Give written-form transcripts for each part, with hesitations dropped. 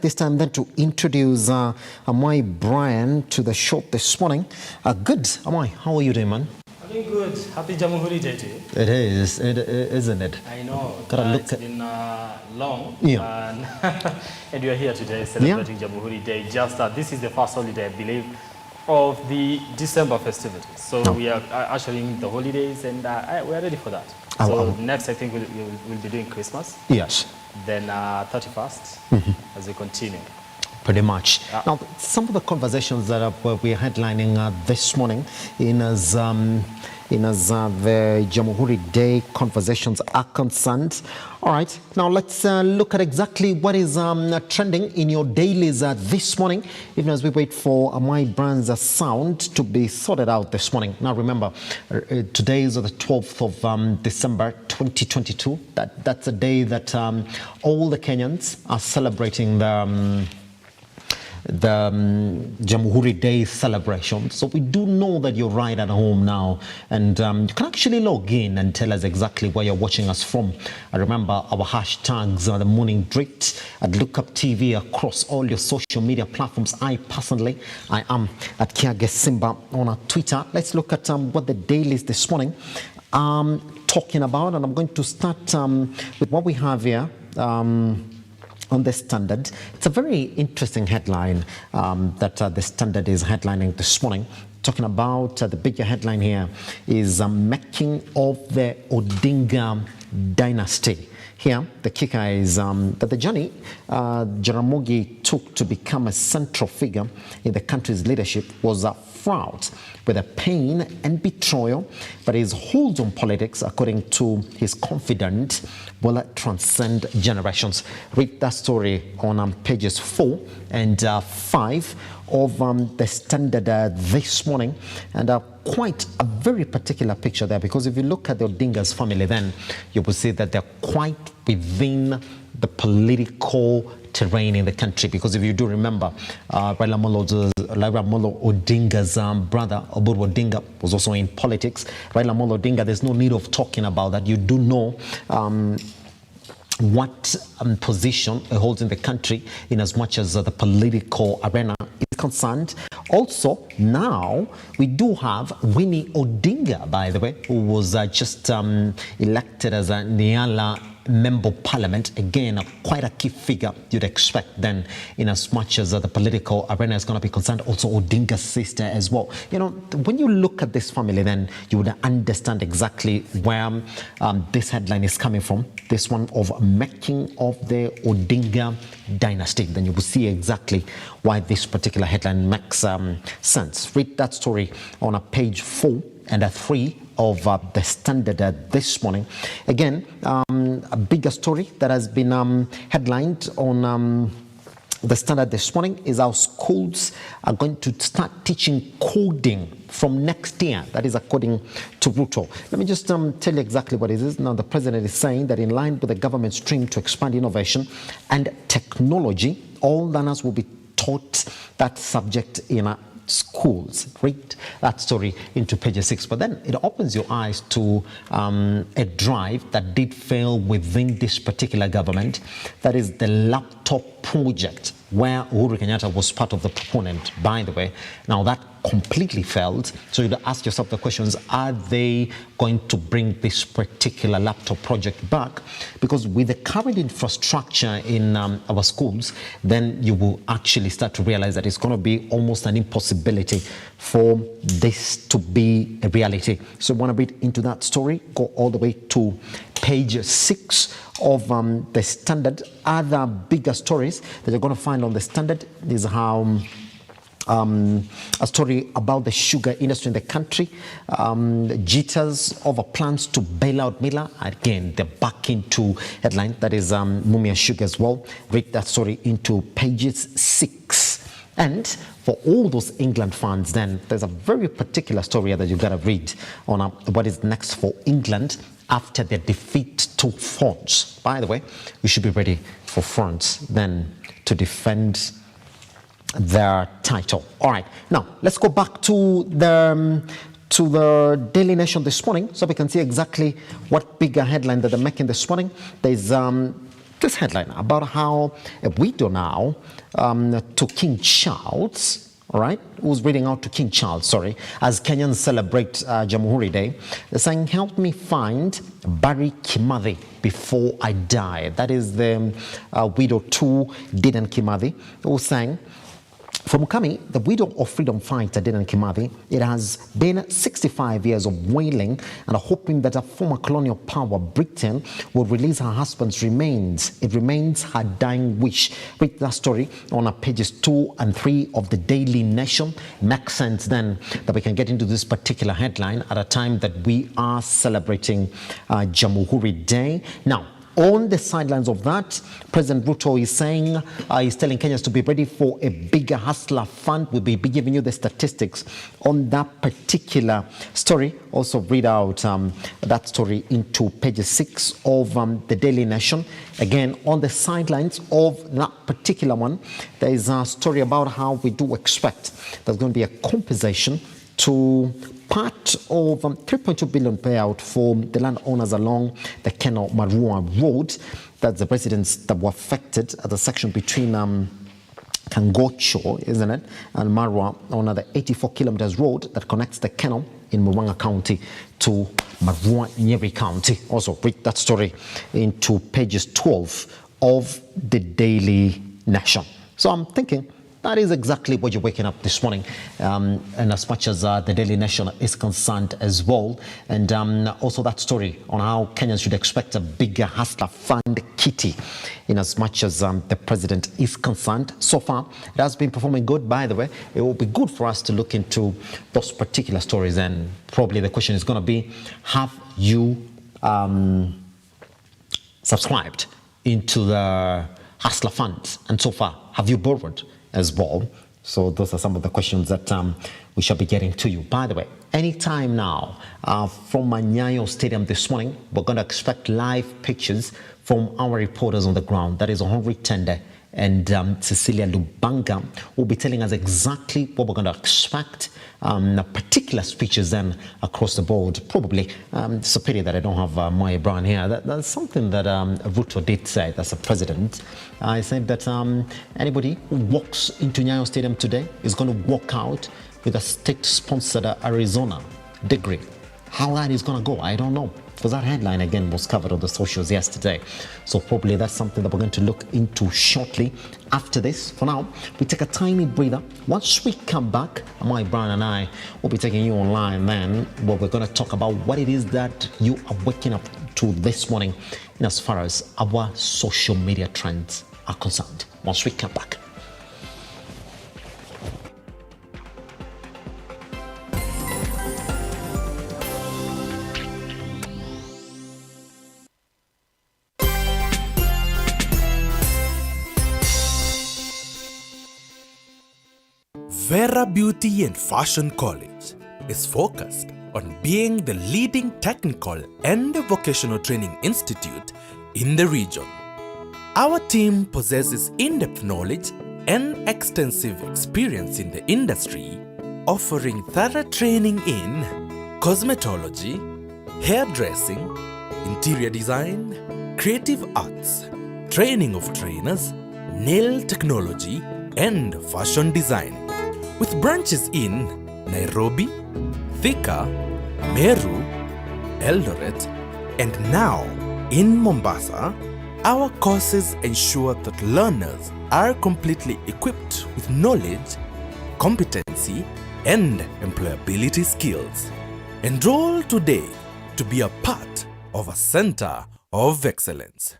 this time then to introduce AMWAI Brian to the show this morning. Good, AMWAI, how are you doing, man? I'm doing good. Happy Jamhuri Day to you. It is, isn't it? I know. It's been long. Yeah. And we are here today celebrating Jamhuri Day. Just this is the first holiday, I believe, of the December festivities. So we are ushering the holidays and we are ready for that. So next, I think we'll be doing Christmas. Yes. Then 31st as we continue. Pretty much. Now, some of the conversations that we're headlining this morning as the Jamhuri Day conversations are concerned. All right, now let's look at exactly what is trending in your dailies this morning, even as we wait for AMWAI Brian's sound to be sorted out this morning. Now, remember, today is the 12th of December 2022. That's a day that all the Kenyans are celebrating the Jamhuri Day celebration. So we do know that you're right at home now, and you can actually log in and tell us exactly where you're watching us from. I remember our hashtags are the Morning Drift at Lookup TV across all your social media platforms. I am at KIAGE SIMBA on Twitter. Let's look at what the daily is this morning talking about, and I'm going to start with what we have here. On the Standard. It's a very interesting headline that the Standard is headlining this morning, talking about the bigger headline here is making of the Odinga dynasty. Here, the kicker is that the journey Jaramogi took to become a central figure in the country's leadership was fraught with a pain and betrayal, but his hold on politics, according to his confidant, will transcend generations. Read that story on pages 4 and 5 of the Standard this morning, and quite a very particular picture there, because if you look at the Odinga's family, then you will see that they're quite within the political terrain in the country, because if you do remember, Raila Amolo Odinga's brother, Oburu Odinga, was also in politics. Raila Amolo Odinga, there's no need of talking about that. You do know what position he holds in the country in as much as the political arena is concerned. Also, now we do have Winnie Odinga, by the way, who was just elected as a Nyala Member of Parliament. Again, quite a key figure you'd expect then, in as much as the political arena is going to be concerned. Also, Odinga's sister as well. You know, when you look at this family, then you would understand exactly where this headline is coming from. This one of making of the Odinga dynasty. Then you will see exactly why this particular headline makes sense. Read that story on page 4 and 3 of the Standard this morning. Again, a bigger story that has been headlined on the Standard this morning is how schools are going to start teaching coding from next year. That is according to Ruto. Let me just tell you exactly what it is. Now, the president is saying that in line with the government's dream to expand innovation and technology, all learners will be taught that subject in schools. Read that story into page 6. But then it opens your eyes to a drive that did fail within this particular government. That is the laptop project, where Uhuru Kenyatta was part of the proponent, by the way. Now that completely failed. So you'd ask yourself the questions, are they going to bring this particular laptop project back? Because with the current infrastructure in our schools, then you will actually start to realize that it's going to be almost an impossibility for this to be a reality. So you want to read into that story, go all the way to page 6 of the Standard. Other bigger stories that you're going to find on the Standard is how a story about the sugar industry in the country, jitters over plans to bail out Miller. Again, they're back into headline. That is Mumia Sugar as well. Read that story into pages 6. And for all those England fans, then there's a very particular story that you've got to read on what is next for England after their defeat to France. By the way, we should be ready for France then to defend their title. All right, now let's go back to the Daily Nation this morning so we can see exactly what bigger headline that they're making this morning. There's this headline about how a widow now to King Charles, all right, who's reading out to King Charles, sorry, as Kenyans celebrate Jamhuri Day. They're saying, help me find Barry Kimathi before I die. That is the widow to Dedan Kimathi, who sang, from Kami, the widow of freedom fighter Dedan Kimathi, it has been 65 years of wailing and hoping that a former colonial power, Britain, will release her husband's remains. It remains her dying wish. Read that story on pages 2 and 3 of the Daily Nation. Makes sense then that we can get into this particular headline at a time that we are celebrating Jamhuri Day. Now, on the sidelines of that, President Ruto is saying, he's telling Kenyans to be ready for a bigger hustler fund. We'll be giving you the statistics on that particular story. Also read out that story into page 6 of the Daily Nation. Again, on the sidelines of that particular one, there is a story about how we do expect there's going to be a compensation to part of 3.2 billion payout for the landowners along the Keno Marua Road. That's the residents that were affected at the section between Kangocho, isn't it, and Marua on the 84 kilometers road that connects the Keno in Murang'a County to Marua Nyeri County. Also read that story into pages 12 of the Daily Nation. So I'm thinking, that is exactly what you're waking up this morning, and as much as the Daily Nation is concerned as well, and also that story on how Kenyans should expect a bigger hustler fund kitty in as much as the president is concerned. So far, it has been performing good, by the way. It will be good for us to look into those particular stories, and probably the question is going to be, have you subscribed into the hustler fund? And so far, have you borrowed as well? So those are some of the questions that we shall be getting to you. By the way, anytime now from Nyayo Stadium this morning, we're going to expect live pictures from our reporters on the ground. That is Henry Tende and Cecilia Lubanga will be telling us exactly what we're going to expect, particular speeches then across the board. Probably, it's a pity that I don't have Moy Brown here. That's something that Ruto did say, that's the president. I said that anybody who walks into Nyayo Stadium today is going to walk out with a state-sponsored Arizona degree. How that is going to go, I don't know, because that headline again was covered on the socials yesterday. So probably that's something that we're going to look into shortly after this. For now, we take a tiny breather. Once we come back, my Brian and I will be taking you online then, where we're going to talk about what it is that you are waking up to this morning in as far as our social media trends are concerned. Once we come back. Vera Beauty and Fashion College is focused on being the leading technical and vocational training institute in the region. Our team possesses in-depth knowledge and extensive experience in the industry, offering thorough training in cosmetology, hairdressing, interior design, creative arts, training of trainers, nail technology, and fashion design. With branches in Nairobi, Thika, Meru, Eldoret, and now in Mombasa, our courses ensure that learners are completely equipped with knowledge, competency, and employability skills. Enroll today to be a part of a center of excellence.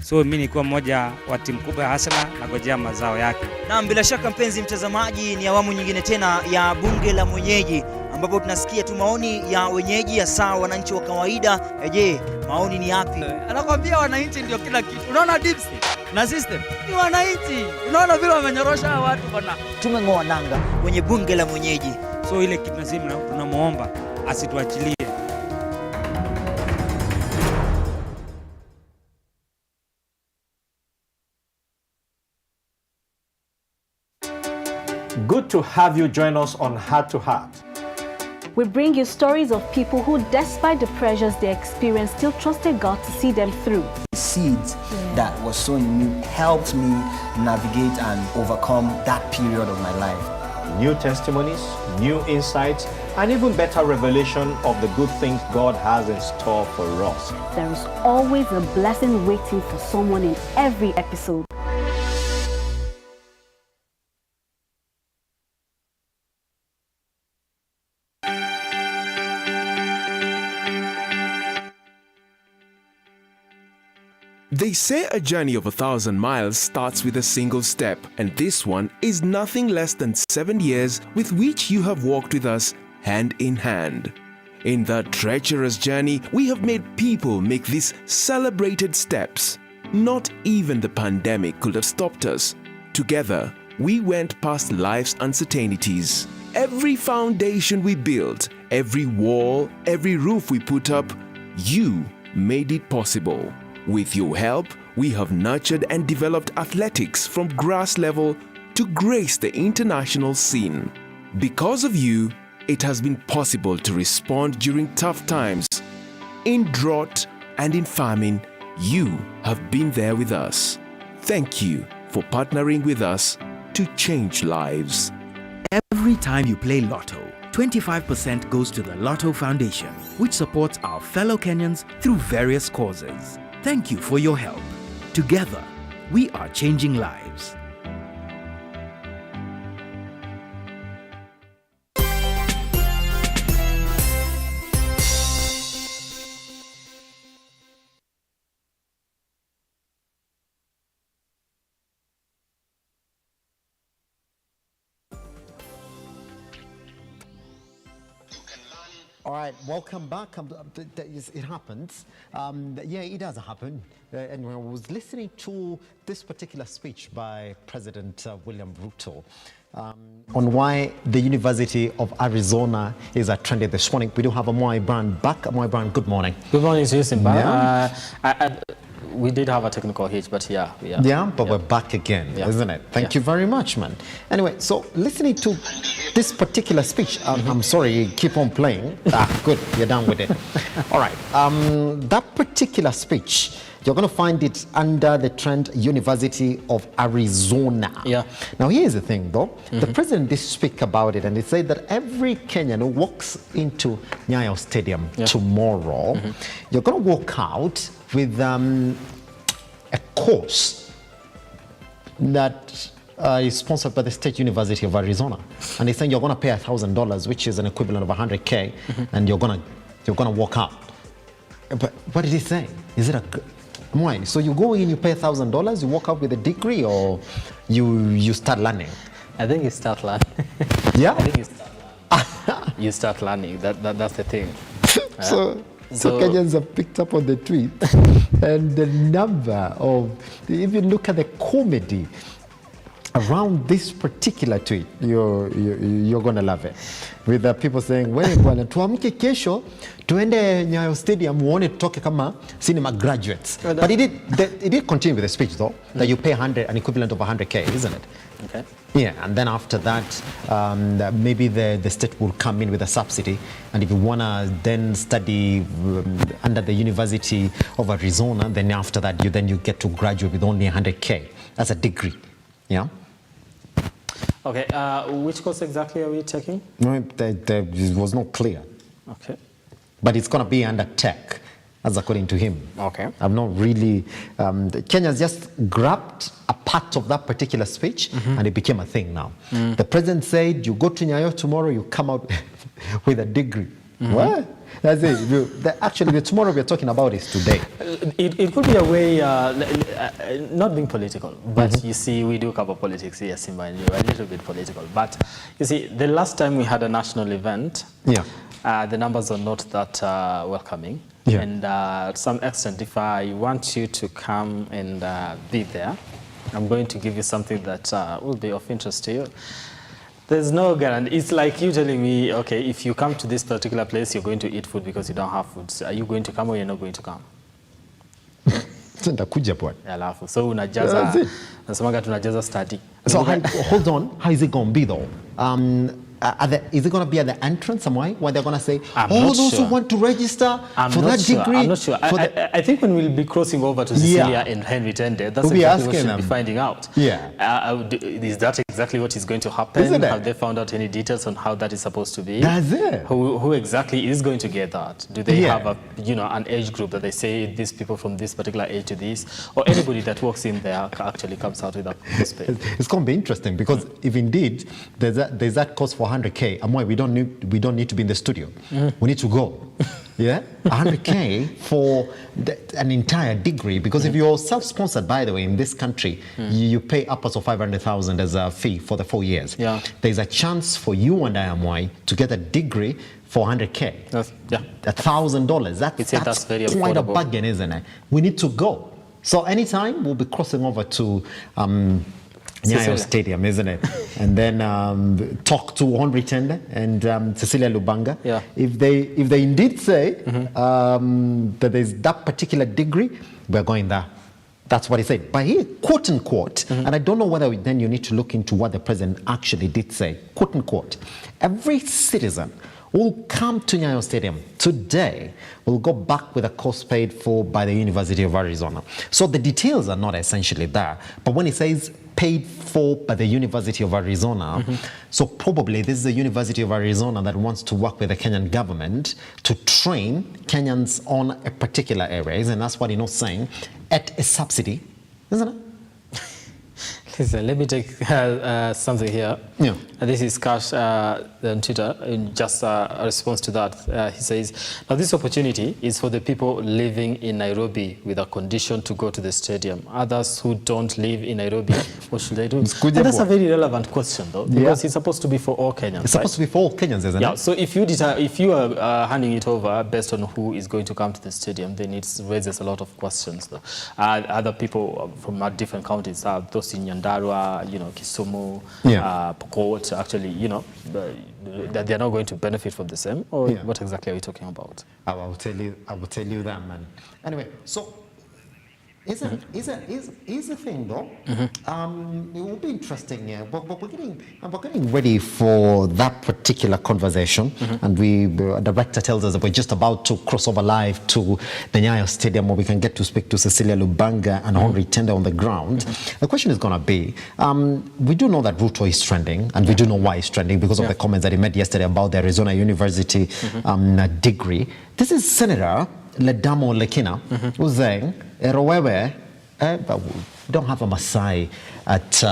So mimi nilikuwa mmoja wa timu kubwa ya Hasla na ngojea mazao yake. Na bila shaka mpenzi mtazamaji, ni awamu nyingine tena ya bunge la mwenyeji ambapo tunasikia tu maoni ya wenyeji ya sawa wananchi wa kawaida. Je, maoni ni yapi? Anakuambia wananchi ndio kila kitu. Unaona dips na system ni wananchi. Unaona vile wamenyorosha watu bwana. Tumeng'oa nanga kwenye bunge la mwenyeji. So ile kitu nasema tunamuomba asituachilie. Good to have you join us on Heart to Heart. We bring you stories of people who, despite the pressures they experienced, still trusted God to see them through. Seeds that was sown in me helped me navigate and overcome that period of my life. New testimonies, new insights, and even better revelation of the good things God has in store for us. There is always a blessing waiting for someone in every episode. They say a journey of 1,000 miles starts with a single step, and this one is nothing less than 7 years with which you have walked with us hand in hand. In that treacherous journey, we have made people make these celebrated steps. Not even the pandemic could have stopped us. Together, we went past life's uncertainties. Every foundation we built, every wall, every roof we put up, you made it possible. With your help, we have nurtured and developed athletics from grass level to grace the international scene. Because of you, it has been possible to respond during tough times. In drought and in famine, you have been there with us. Thank you for partnering with us to change lives. Every time you play Lotto, 25% goes to the Lotto Foundation, which supports our fellow Kenyans through various causes. Thank you for your help. Together, we are changing lives. All right, welcome back. It happens. Yeah, it does happen. And I was listening to this particular speech by President William Ruto on why the University of Arizona is trending this morning. We do have AMWAI Brand back. AMWAI Brand, good morning. Good morning to you, Simba. Yeah. We did have a technical hitch, but yeah. We're back again, isn't it? Thank you very much, man. Anyway, so listening to this particular speech, I'm sorry, keep on playing. Good, you're done with it. All right, that particular speech, you're going to find it under the trend University of Arizona. Yeah. Now, here's the thing, though. The president did speak about it, and he said that every Kenyan who walks into Nyayo Stadium tomorrow, you're going to walk out with a course that is sponsored by the State University of Arizona, and he's saying you're going to pay $1,000, which is an equivalent of 100K, and you're gonna walk out. But what did he say? Is it so you go in, you pay $1,000, you walk out with a degree, or you start learning? I think you start learning. Yeah. I think you start learning. You start learning. That's the thing. So Kenyans have picked up on the tweet, and the number of, even look at the comedy around this particular tweet, you're gonna love it. With the people saying, "Wewe bwana, tuamke kesho, tuende Nyayo Stadium, uone tutoke kama cinema graduates." But it did continue with the speech though, that you pay an equivalent of 100K, isn't it? Okay. Yeah, and then after that, maybe the state will come in with a subsidy, and if you wanna then study under the University of Arizona, then after that you get to graduate with only 100K. That's a degree. Yeah. Okay. Which course exactly are we taking? No, it was not clear. Okay. But it's gonna be under tech, as according to him. Okay. I'm not really. Kenya's just grabbed a part of that particular speech, and it became a thing now. The president said, "You go to Nyayo tomorrow, you come out with a degree." What? That's it. Actually, the tomorrow we're talking about is today. It could be a way, not being political, but you see, we do cover politics here, Simba, and you're a little bit political. But you see, the last time we had a national event, the numbers are not that welcoming. Yeah. And to some extent, if I want you to come and be there, I'm going to give you something that will be of interest to you. There's no guarantee. It's like you telling me, okay, if you come to this particular place, you're going to eat food because you don't have food. So are you going to come or you're not going to come? So unajaza, nasemanga tunajaza study. So hold on, how is it going to be though? is it going to be at the entrance somewhere where they're going to say, those sure. who want to register for that degree? I'm not sure. I think when we'll be crossing over to Cecilia and Henry Tende, that's exactly what we'll be finding out. Is that exactly what is going to happen? Have they found out any details on how that is supposed to be? That's it. Who exactly is going to get that? Do they have an age group that they say these people from this particular age to this, or anybody that walks in there actually comes out with a postpaid? It's going to be interesting because if indeed there's that cost for 100K, AMWAI, we don't need to be in the studio. We need to go. 100K for an entire degree, because if you're self-sponsored, by the way, in this country, you pay upwards of 500,000 as a fee for the 4 years. There's a chance for you and AMWAI to get a degree for 100K. $1,000. That's very quite affordable. a bargain, isn't it? We need to go. So anytime we'll be crossing over to Nyayo Stadium, isn't it? And then talk to Henry Tende and Cecilia Lubanga. If they indeed say that there's that particular degree, we're going there. That's what he said. But here, quote unquote, and I don't know whether then you need to look into what the president actually did say, quote unquote, every citizen will come to Nyayo Stadium today will go back with a cost paid for by the University of Arizona. So the details are not essentially there. But when he says paid for by the University of Arizona, so probably this is the University of Arizona that wants to work with the Kenyan government to train Kenyans on a particular area, and that's what he's not saying, at a subsidy, isn't it? Listen, let me take something here. This is Cash on Twitter, in just a response to that. He says, now this opportunity is for the people living in Nairobi with a condition to go to the stadium. Others who don't live in Nairobi, what should they do? And that's a very relevant question, though, because it's supposed to be for all Kenyans. It's supposed to be for all Kenyans, isn't it? So if you are handing it over based on who is going to come to the stadium, then it raises a lot of questions, though. Other people from different counties, those in Nyandarua, Kisumu, Pokot, actually, that they're not going to benefit from the same, or what exactly are you talking about? I will tell you that, man. Anyway, so is the thing though? It will be interesting. But we're getting ready for that particular conversation, and the director tells us that we're just about to cross over live to the Nyayo Stadium, where we can get to speak to Cecilia Lubanga and Henry Tende on the ground. The question is going to be: we do know that Ruto is trending, and we do know why he's trending because of the comments that he made yesterday about the Arizona University degree. This is Senator Ledamo Lekina who's saying, Erowewe, but we don't have a Maasai at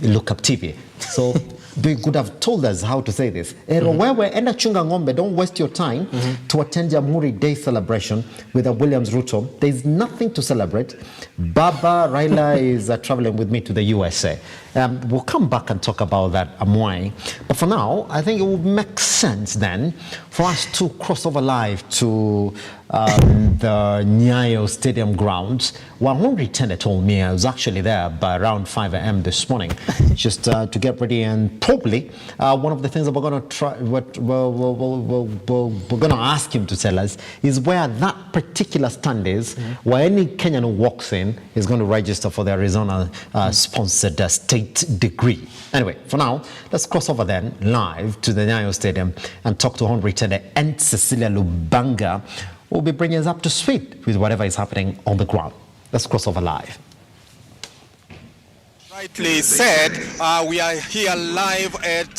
Look Up TV. So they could have told us how to say this. Erowewe, enda chunga ngombe, don't waste your time to attend Jamhuri Day celebration with Williams Ruto. There's nothing to celebrate. Baba Raila is traveling with me to the USA. We'll come back and talk about that, AMWAI. But for now, I think it would make sense then for us to cross over live to the Nyayo Stadium grounds. Well, Henry Tende told me I was actually there by around 5 a.m. this morning, just to get ready. And probably one of the things that we're going to try, what we're going to ask him to tell us is where that particular stand is, where any Kenyan who walks in is going to register for the Arizona sponsored state degree. Anyway, for now, let's cross over then live to the Nyayo Stadium and talk to Henry Tende and Cecilia Lubanga, who will be bringing us up to speed with whatever is happening on the ground. Let's cross over live. Rightly said, we are here live at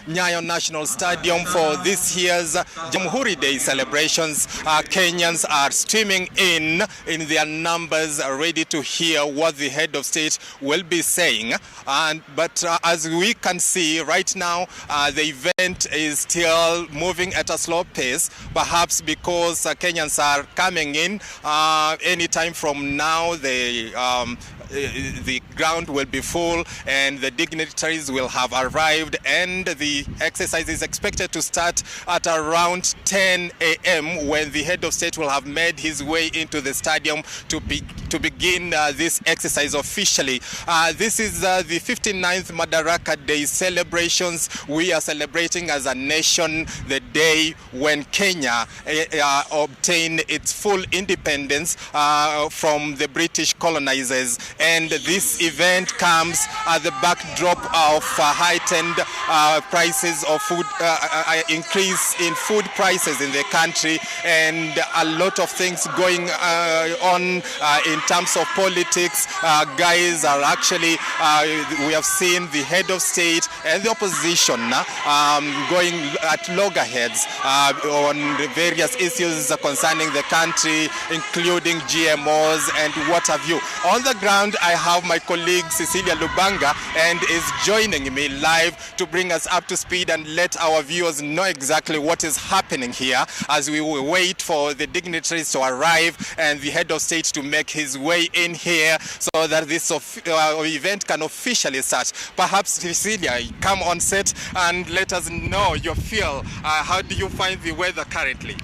Nyayo National Stadium for this year's Jamhuri Day celebrations. Kenyans are streaming in their numbers, ready to hear what the head of state will be saying. But as we can see right now, the event is still moving at a slow pace, perhaps because Kenyans are coming in anytime from now. The ground will be full and the dignitaries will have arrived, and the exercise is expected to start at around 10 a.m. when the head of state will have made his way into the stadium to to begin this exercise officially. This is the 59th Madaraka Day celebrations. We are celebrating as a nation the day when Kenya obtained its full independence from the British colonizers. And this event comes at the backdrop of heightened prices of food, increase in food prices in the country, and a lot of things going on in terms of politics. Guys are actually, we have seen the head of state and the opposition going at loggerheads on various issues concerning the country, including GMOs and what have you. On the ground, I have my colleague Cecilia Lubanga, and is joining me live to bring us up to speed and let our viewers know exactly what is happening here as we wait for the dignitaries to arrive and the head of state to make his way in here so that this event can officially start. Perhaps, Cecilia, come on set and let us know your feel. How do you find the weather currently?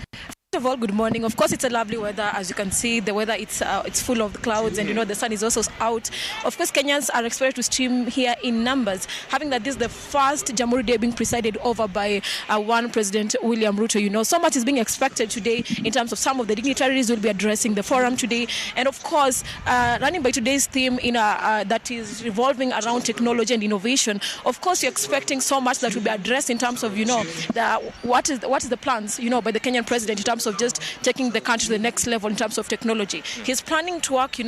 First of all, good morning. Of course, it's a lovely weather. As you can see, the weather, it's full of clouds, and the sun is also out. Of course, Kenyans are expected to stream here in numbers, having that this is the first Jamhuri Day being presided over by one President William Ruto. So much is being expected today in terms of some of the dignitaries will be addressing the forum today. And of course, running by today's theme that is revolving around technology and innovation. Of course, you're expecting so much that will be addressed in terms of, what is the plans, by the Kenyan president in terms of just taking the country to the next level in terms of technology. He's planning to work,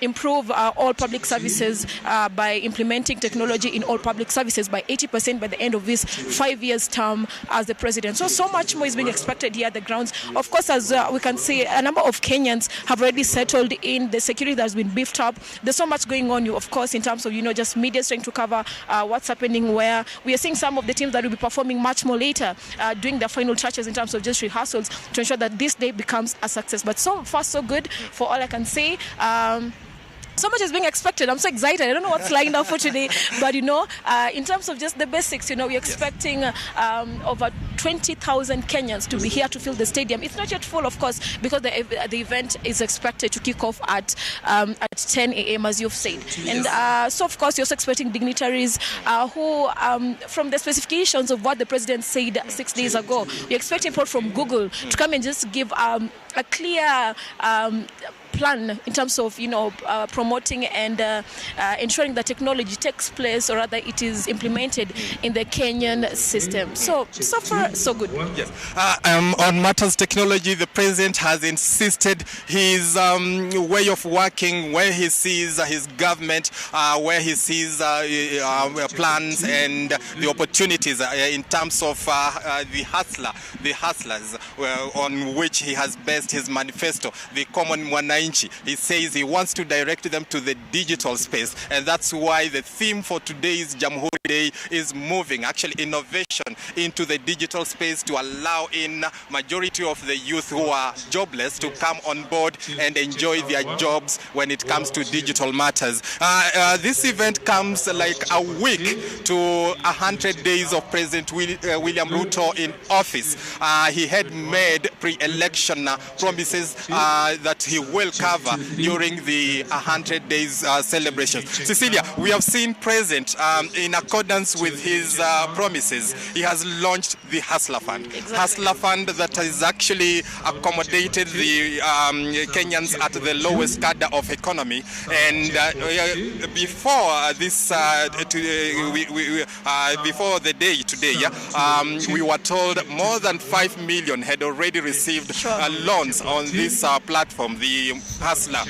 improve all public services by implementing technology in all public services by 80% by the end of this 5 years term as the president. So much more is being expected here at the grounds. Of course, as we can see, a number of Kenyans have already settled in. The security that has been beefed up. There's so much going on, of course, in terms of, just media trying to cover what's happening where. We are seeing some of the teams that will be performing much more later, doing their final touches in terms of just rehearsals to ensure that this day becomes a success. But so far, so good for all I can say. So much is being expected. I'm so excited. I don't know what's lined up for today. But, in terms of just the basics, we're expecting over 20,000 Kenyans to be here to fill the stadium. It's not yet full, of course, because the event is expected to kick off at 10 a.m., as you've said. And so, of course, you're also expecting dignitaries who, from the specifications of what the president said 6 days ago, you're expecting people from Google to come and just give a clear plan in terms of promoting and ensuring that technology takes place, or rather it is implemented in the Kenyan system. So far so good. Yes. On matters technology, the president has insisted his way of working, where he sees his government, where he sees plans and the opportunities in terms of the hustlers on which he has based his manifesto, the common mwananchi. He says he wants to direct them to the digital space, and that's why the theme for today's Jamhuri Day is moving, actually, innovation into the digital space to allow in majority of the youth who are jobless to come on board and enjoy their jobs when it comes to digital matters. This event comes like a week to 100 days of President William Ruto in office. He had made pre-election promises that he will cover during the 100 days celebration. Cecilia, we have seen President in accordance with his promises. He has launched the Hustler Fund. Exactly. Hustler Fund that has actually accommodated the Kenyans at the lowest cadre of economy. And before this, before the day today, we were told more than 5 million had already received loans on this platform, the Hustler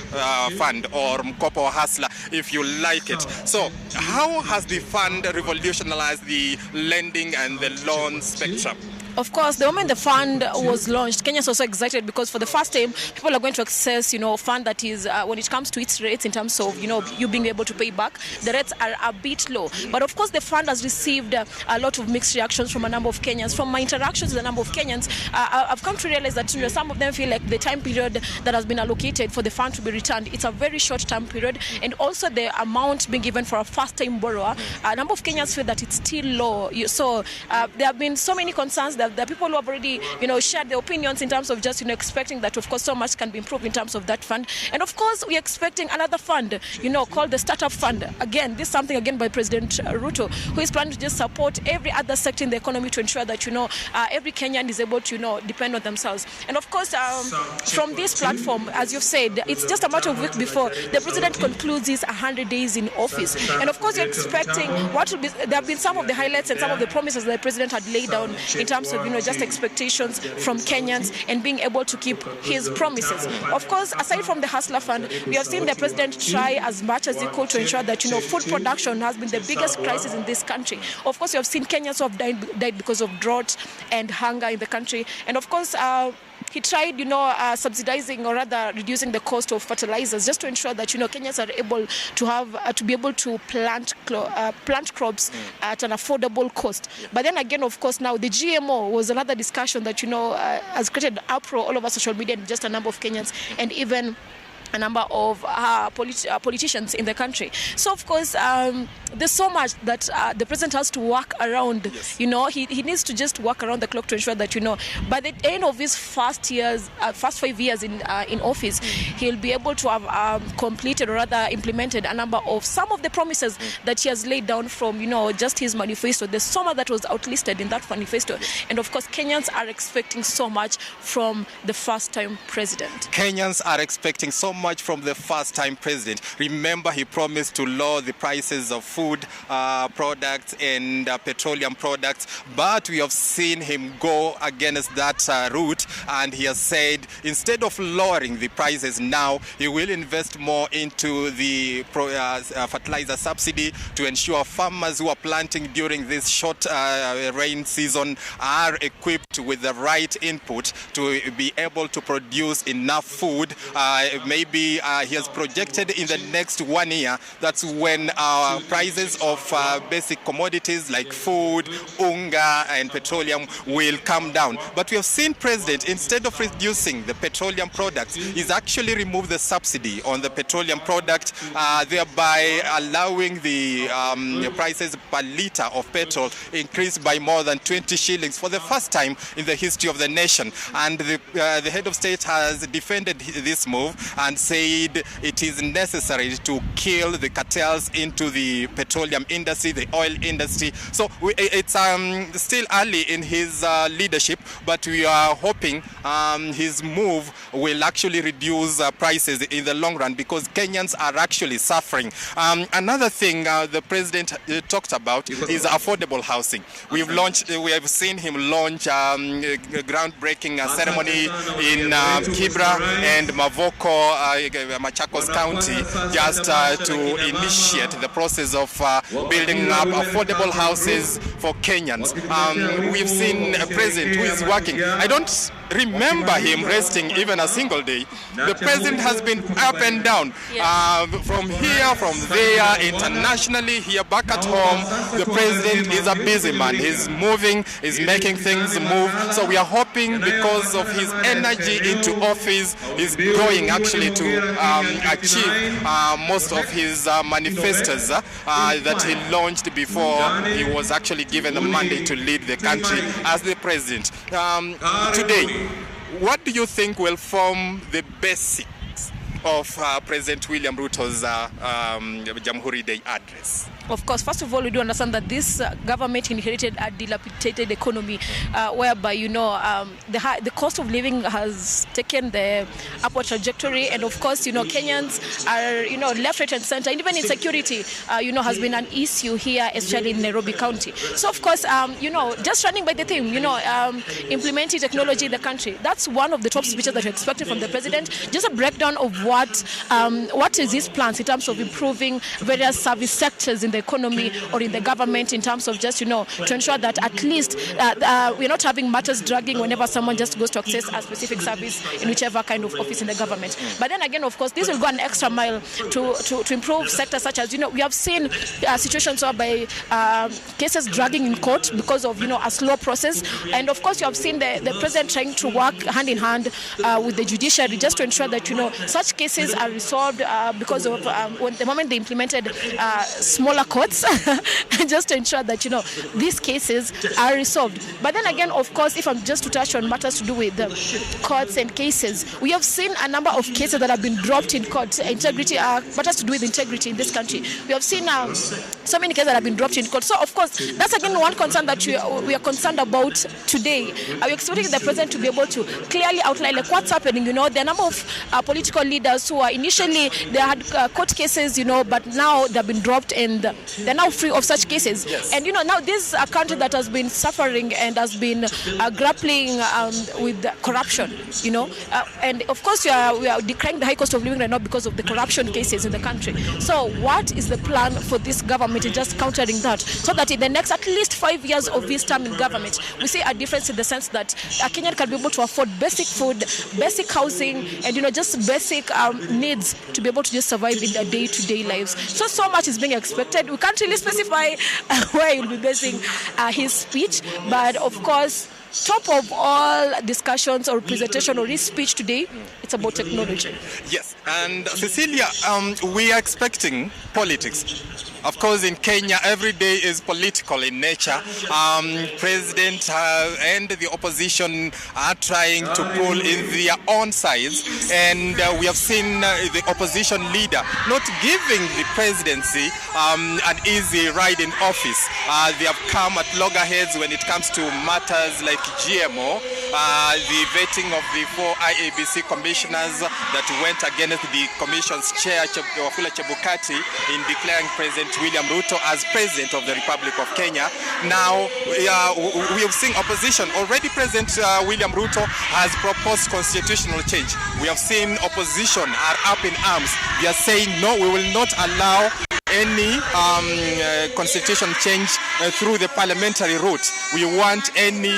Fund, or Mkopo Hustler, if you like it. So how has the fund revolutionized the lending and the loan spectrum? Of course, the moment the fund was launched, Kenyans were so excited because for the first time, people are going to access, a fund that is, when it comes to its rates in terms of, you being able to pay back, the rates are a bit low. But of course, the fund has received a lot of mixed reactions from a number of Kenyans. From my interactions with a number of Kenyans, I've come to realize that some of them feel like the time period that has been allocated for the fund to be returned, it's a very short time period, and also the amount being given for a first-time borrower, a number of Kenyans feel that it's still low. So there have been so many concerns. the people who have already, shared their opinions in terms of just, expecting that, of course, so much can be improved in terms of that fund. And of course, we're expecting another fund, called the Startup Fund. Again, this is something, by President Ruto, who is planning to just support every other sector in the economy to ensure that, every Kenyan is able to, depend on themselves. And of course, from this platform, as you've said, it's just a matter of weeks before the president concludes his 100 days in office. And of course, you're expecting there have been some of the highlights and some of the promises that the president had laid down in terms of, just expectations from Kenyans and being able to keep his promises. Of course, aside from the Hustler Fund, we have seen the president try as much as he could to ensure that, food production has been the biggest crisis in this country. Of course, you have seen Kenyans who have died because of drought and hunger in the country. And of course, he tried, subsidizing or rather reducing the cost of fertilizers just to ensure that, Kenyans are able to have to be able to plant crops at an affordable cost. But then again, of course, now the GMO was another discussion that, has created uproar all over social media and just a number of Kenyans and even a number of politicians in the country. So, of course, there's so much that the president has to work around. Yes. He needs to just work around the clock to ensure that, by the end of his first 5 years in office, he'll be able to have completed or rather implemented a number of some of the promises that he has laid down from, just his manifesto. There's so much that was outlisted in that manifesto. Yes. And, of course, Kenyans are expecting so much from the first-time president. Kenyans are expecting so much from the first-time president. Remember, he promised to lower the prices of food products and petroleum products, but we have seen him go against that route, and he has said instead of lowering the prices now, he will invest more into the fertilizer subsidy to ensure farmers who are planting during this short rain season are equipped with the right input to be able to produce enough food. Maybe he has projected in the next 1 year, that's when prices of basic commodities like food, unga and petroleum will come down. But we have seen president, instead of reducing the petroleum products, he's actually removed the subsidy on the petroleum product, thereby allowing the prices per litre of petrol increase by more than 20 shillings for the first time in the history of the nation. And the head of state has defended this move and said it is necessary to kill the cartels into the petroleum industry, the oil industry. So it's still early in his leadership, but we are hoping his move will actually reduce prices in the long run, because Kenyans are actually suffering. Another thing the president talked about is affordable housing. We have seen him launch a groundbreaking ceremony in Kibra and Mavoko, Machakos County, just to initiate the process of building up affordable houses for Kenyans. We've seen a president who is working. I don't remember him resting even a single day. The president has been up and down, from here, from there, internationally, here back at home. The president is a busy man. He's moving, he's making things move. So we are hoping, because of his energy into office, he's going actually to achieve most of his manifestos that he launched before he was actually given the mandate to lead the country as the president. Today, what do you think will form the basics of President William Ruto's Jamhuri Day address? Of course, first of all, we do understand that this government inherited a dilapidated economy, whereby, the cost of living has taken the upward trajectory. And of course, Kenyans are, left, right and center. And even insecurity, has been an issue here, especially in Nairobi County. So of course, just running by the theme, implementing technology in the country. That's one of the top speeches that we expected from the president. Just a breakdown of what is his plans in terms of improving various service sectors in the economy or in the government, in terms of just, to ensure that at least we're not having matters dragging whenever someone just goes to access a specific service in whichever kind of office in the government. But then again, of course, this will go an extra mile to improve sectors such as, we have seen situations whereby cases dragging in court because of, a slow process. And of course, you have seen the president trying to work hand in hand with the judiciary just to ensure that, such cases are resolved because of when the moment they implemented smaller smaller courts just to ensure that, these cases are resolved. But then again, of course, if I'm just to touch on matters to do with the courts and cases, we have seen a number of cases that have been dropped in court. Integrity, matters to do with integrity in this country. We have seen so many cases that have been dropped in court. So, of course, that's again one concern that we are concerned about today. Are we expecting the president to be able to clearly outline like what's happening? The number of political leaders who are initially, they had court cases, but now they've been dropped and they're now free of such cases. Yes. And, now this is a country that has been suffering and has been grappling with corruption, and of course we are decrying the high cost of living right now because of the corruption cases in the country. So what is the plan for this government in just countering that, so that in the next at least 5 years of this term in government, we see a difference in the sense that a Kenyan can be able to afford basic food, basic housing, and just basic needs to be able to just survive in their day-to-day lives. So much is being expected. We can't really specify where he'll be basing his speech, but of course, top of all discussions or presentation or his speech today, it's about technology. Yes, and Cecilia, we are expecting politics. Of course, in Kenya, every day is political in nature. President and the opposition are trying to pull in their own sides, and we have seen the opposition leader not giving the presidency an easy ride in office. They have come at loggerheads when it comes to matters like GMO, the vetting of the 4 IABC commissioners that went against the commission's chair, Wafula Chebukati, in declaring President William Ruto as President of the Republic of Kenya. Now, we have seen opposition. Already President William Ruto has proposed constitutional change. We have seen opposition are up in arms. They are saying, no, we will not allow any constitution change through the parliamentary route. We want any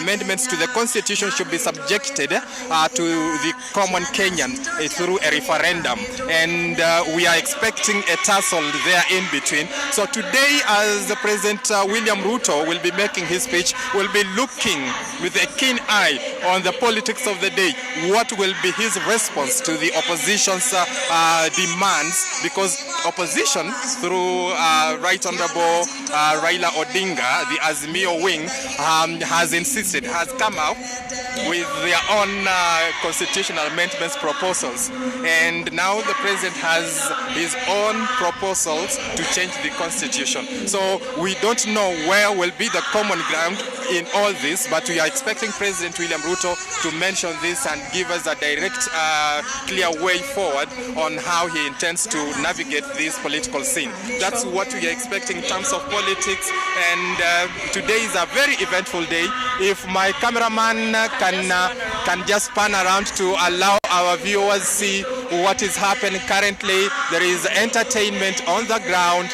amendments to the constitution should be subjected to the common Kenyan through a referendum, and we are expecting a tussle there in between. So today, as the President William Ruto will be making his speech, will be looking with a keen eye on the politics of the day. What will be his response to the opposition's demands? Because opposition through Right Honorable Raila Odinga, the Azimio wing, has insisted, has come out with their own constitutional amendments proposals. And now the president has his own proposals to change the constitution. So we don't know where will be the common ground in all this, but we are expecting President William Ruto to mention this and give us a direct, clear way forward on how he intends to navigate this political scene. That's what we are expecting in terms of politics, and today is a very eventful day. If my cameraman can just pan around to allow our viewers see what is happening currently. There is entertainment on the ground.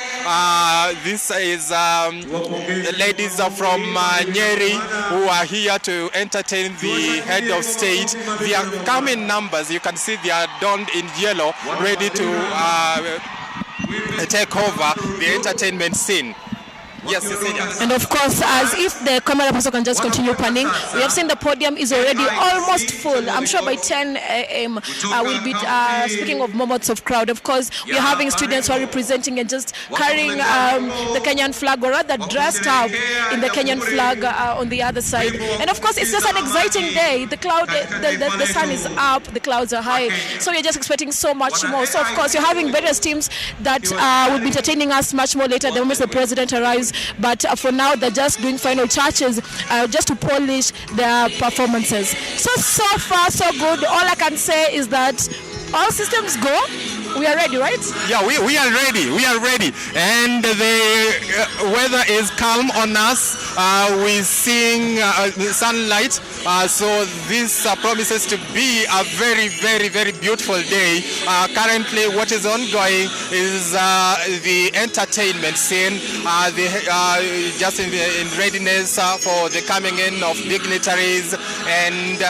This is the ladies from Nyeri who are here to entertain the head of state. They are coming numbers. You can see they are donned in yellow, ready to take over the entertainment scene. Yes, Cecilia. And of course, as if the camera person can just continue panning, we have seen the podium is already almost full. I'm sure by 10 a.m. we'll be speaking of moments of crowd. Of course, we are having students who are representing and just carrying the Kenyan flag, or rather dressed up in the Kenyan flag on the other side. And of course, it's just an exciting day. The cloud, the sun is up, the clouds are high. So we're just expecting so much more. So of course, you're having various teams that will be entertaining us much more later the moment the president arrives. But for now, they're just doing final touches just to polish their performances. So far, so good. All I can say is that all systems go. We are ready, right? Yeah, we are ready. We are ready. And the weather is calm on us. We're seeing the sunlight. So this promises to be a very, very, very beautiful day. Currently, what is ongoing is the entertainment scene. Just in readiness for the coming in of dignitaries. And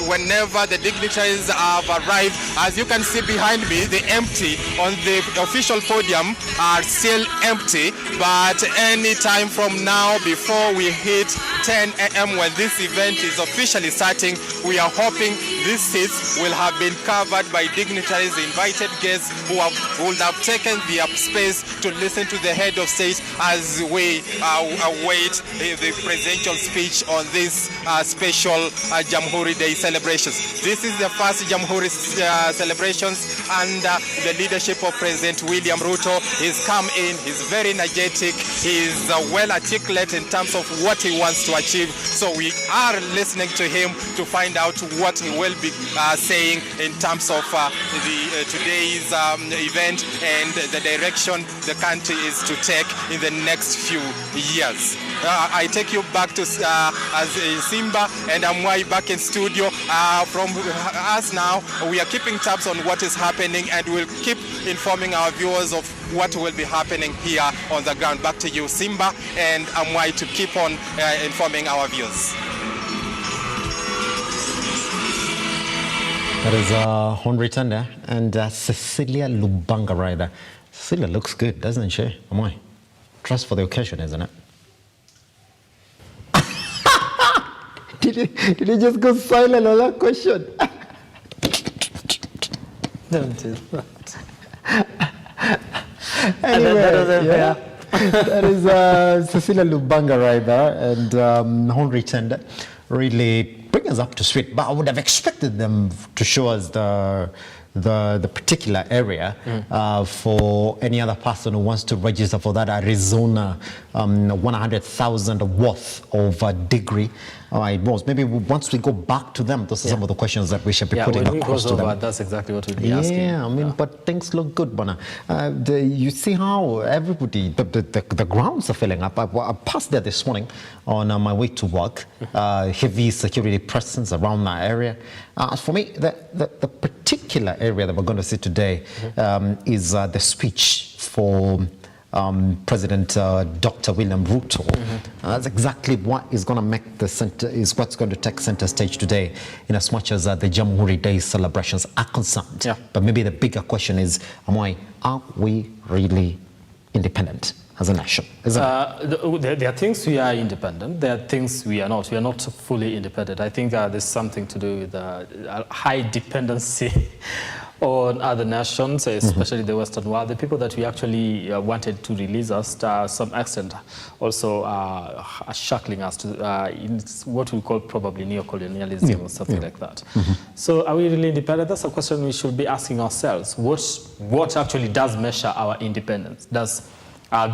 whenever the dignitaries have arrived, as you can see, see behind me, the empty on the official podium are still empty, but any time from now, before we hit 10 a.m. when this event is officially starting, we are hoping these seats will have been covered by dignitaries, invited guests who would have taken the space to listen to the head of state as we await the presidential speech on this special Jamhuri Day celebrations. This is the first Jamhuri celebrations under the leadership of President William Ruto. He's come in, he's very energetic, he's well articulate in terms of what he wants to achieve. So we are listening to him to find out what he will be saying in terms of today's event and the direction the country is to take in the next few years. I take you back to as SIMBA and AMWAI back in studio. From us now, we are keeping tabs on what is happening and we'll keep informing our viewers of what will be happening here on the ground. Back to you, SIMBA and AMWAI, to keep on informing our viewers. That is Henry Tanda and Cecilia Lubanga Rider. Cecilia looks good, doesn't she? AMWAI. Trust for the occasion, isn't it? Did you just go silent on that question? Don't do that. Anyway, that is Cecilia Lubanga Rider and Henry Tanda really bring us up to speed. But I would have expected them to show us the particular area for any other person who wants to register for that Arizona 100,000 worth of degree. It was. Maybe once we go back to them, those are some of the questions that we should be putting across to them. That's exactly what we'll be asking. Yeah, I mean, but things look good, Bona. You see how everybody, the grounds are filling up. I passed there this morning on my way to work. Heavy security presence around that area. For me, the particular area that we're going to see today is the speech for President Dr. William Ruto. That's exactly what is going to make the center, is what's going to take center stage today, in as much as the Jamhuri Day celebrations are concerned. But maybe the bigger question is, AMWAI, are we really independent as a nation? There are things we are independent, there are things we are not. We are not fully independent. I think there's something to do with high dependency on other nations, especially the Western world. The people that we actually wanted to release us to some extent also are shackling us to in what we call probably neo-colonialism or something like that. So are we really independent? That's a question we should be asking ourselves. What actually does measure our independence? Does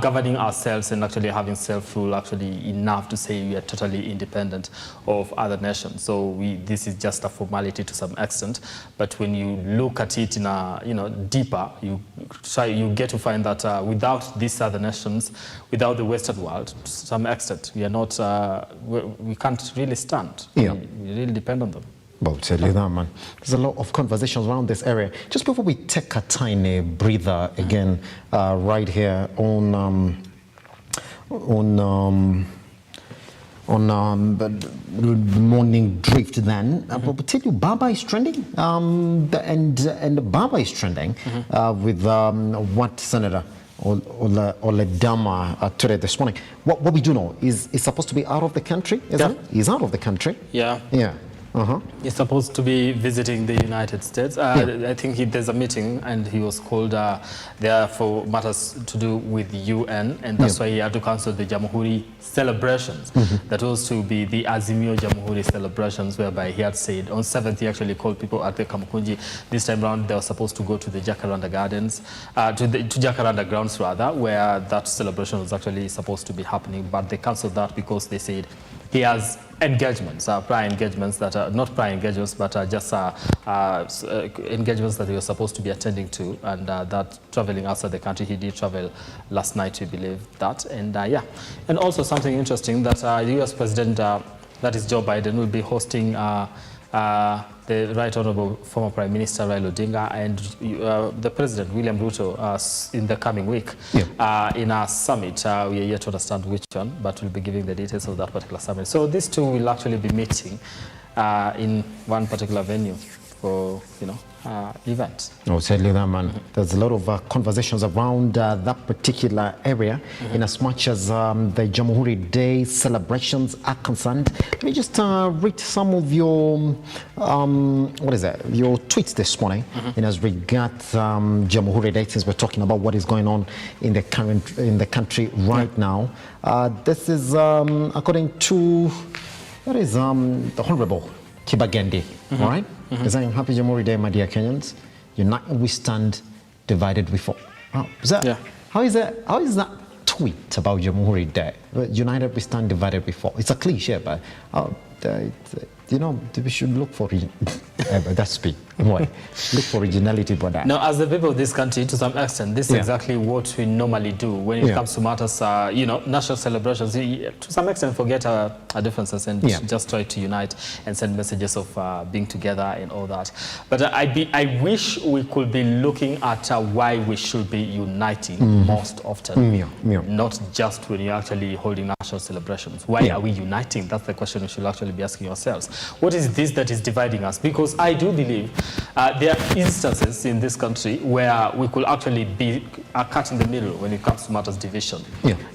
governing ourselves and actually having self-rule actually enough to say we are totally independent of other nations? So this is just a formality to some extent, but when you look at it in a deeper, you get to find that without these other nations, without the Western world, to some extent, we are not, we can't really stand. We really depend on them. Well, tell you that, man. There's a lot of conversations around this area. Just before we take a tiny breather again, right here on morning drift. Then we'll tell you, Baba is trending, and Baba is trending with what Senator Oledama today this morning. What we do know is supposed to be out of the country, isn't it? He's out of the country. Yeah. He's supposed to be visiting the United States. I think there's a meeting and he was called there for matters to do with the UN, and that's why he had to cancel the Jamhuri celebrations. That was to be the Azimio Jamhuri celebrations, whereby he had said on 7th he actually called people at the Kamukunji. This time around they were supposed to go to the Jacaranda Gardens, to Jacaranda Grounds rather, where that celebration was actually supposed to be happening, but they cancelled that because they said he has engagements, prior engagements that are not prior engagements, but are just engagements that he was supposed to be attending to, and that traveling outside the country. He did travel last night, we believe that, and and also something interesting that the U.S. President, that is Joe Biden, will be hosting the Right Honorable former Prime Minister Raila Odinga and the President William Ruto in the coming week in a summit. We are yet to understand which one, but we'll be giving the details of that particular summit. So these two will actually be meeting in one particular venue for, event. I'll tell you that, man. There's a lot of conversations around that particular area in as much as the Jamhuri Day celebrations are concerned. Let me just read some of your, your tweets this morning in as regards Jamhuri Day, since we're talking about what is going on in the country right now. This is according to, that is the Honorable Kibagendi, all right? He's saying, happy Jamhuri Day, my dear Kenyans. United we stand, divided we fall. How is that tweet about Jamhuri Day? United we stand, divided we fall. It's a cliche, but we should look for that's big. Look for originality, brother. No, as the people of this country, to some extent, this is exactly what we normally do when it comes to matters, national celebrations. To some extent, forget our differences and just try to unite and send messages of being together and all that. But I wish we could be looking at why we should be uniting most often, not just when you're actually holding national celebrations. Why are we uniting? That's the question we should actually be asking ourselves. What is this that is dividing us? Because I do believe there are instances in this country where we could actually be cut in the middle when it comes to matters division.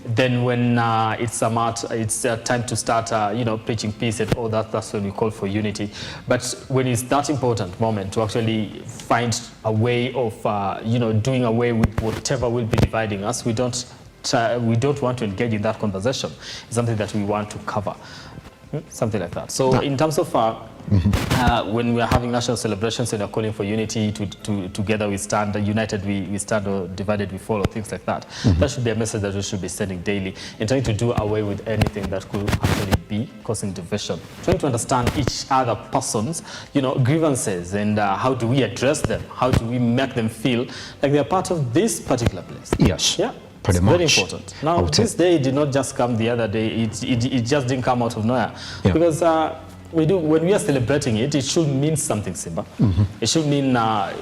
Then when it's time to start, preaching peace and all that, that's when we call for unity. But when it's that important moment to actually find a way of, doing away with whatever will be dividing us, we don't want to engage in that conversation. It's something that we want to cover. Something like that. So in terms of when we are having national celebrations and are calling for unity, together we stand, united we stand, or divided we fall, or things like that, that should be a message that we should be sending daily and trying to do away with anything that could actually be causing division. Trying to understand each other person's, grievances and how do we address them? How do we make them feel like they're part of this particular place? Yes. Yeah. Pretty much. Very important. Now, this day did not just come the other day. It just didn't come out of nowhere. Because when we are celebrating it, it should mean something, Simba. It should mean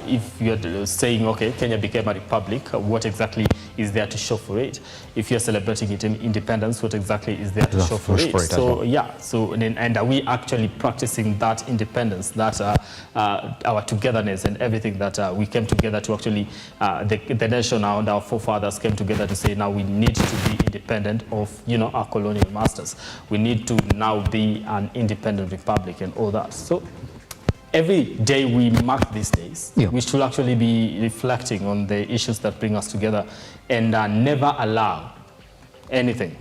if you're saying, okay, Kenya became a republic, what exactly is there to show for it? If you're celebrating it in independence, what exactly is there to show for it? So, and are we actually practicing that independence, that our togetherness and everything that we came together to actually, the nation and our forefathers came together to say, now we need to be independent of, our colonial masters. We need to now be an independent republic and all that. So every day we mark these days, we should actually be reflecting on the issues that bring us together and never allow anything.